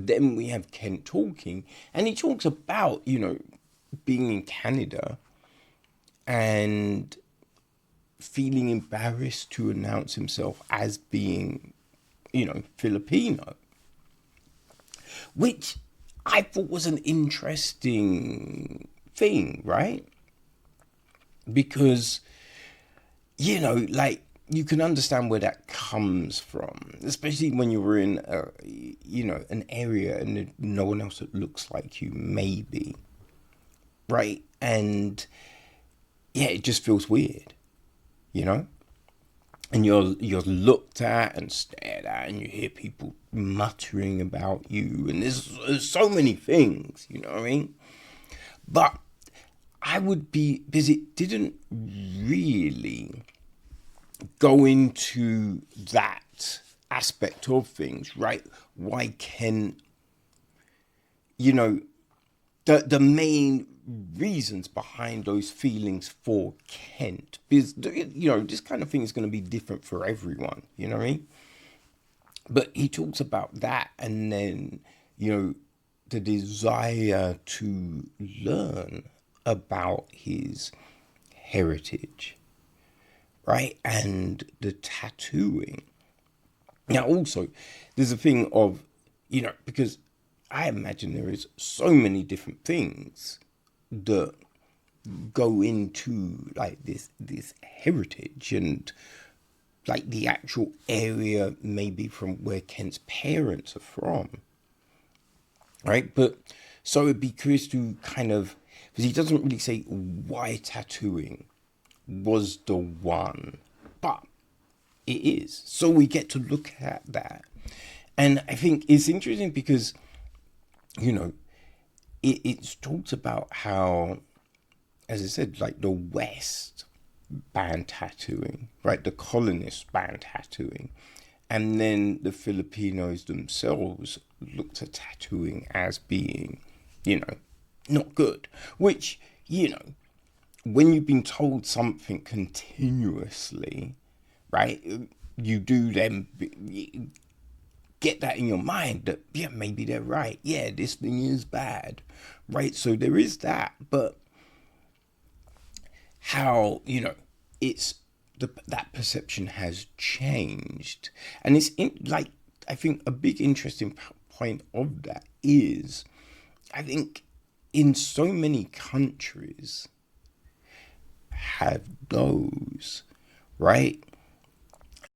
then we have Kent talking, and he talks about, being in Canada and feeling embarrassed to announce himself as being, Filipino, which I thought was an interesting thing, right? Because, you can understand where that comes from, especially when you're in, an area and no one else that looks like you, maybe, right? And yeah, it just feels weird, and you're looked at and stared at, and you hear people muttering about you, and there's so many things, you know what I mean? But I would be busy. It didn't really go into that aspect of things, right? Why can, the main reasons behind those feelings for Kent, because, this kind of thing is going to be different for everyone, you know what I mean? But he talks about that, and then, the desire to learn about his heritage, right? And the tattooing. Now, also, there's a thing of, because I imagine there is so many different things that go into, like, this heritage, and, like, the actual area maybe from where Kent's parents are from, right? But so it'd be curious to kind of, because he doesn't really say why tattooing was the one, but it is. So we get to look at that. And I think it's interesting because, it's talked about how, as I said, like, the West banned tattooing, right? The colonists banned tattooing. And then the Filipinos themselves looked at tattooing as being, not good. Which, when you've been told something continuously, right, you do then get that in your mind that, yeah, maybe they're right. Yeah, this thing is bad, right? So there is that. But how, it's that perception has changed. And it's I think a big interesting point of that is, I think in so many countries have those, right,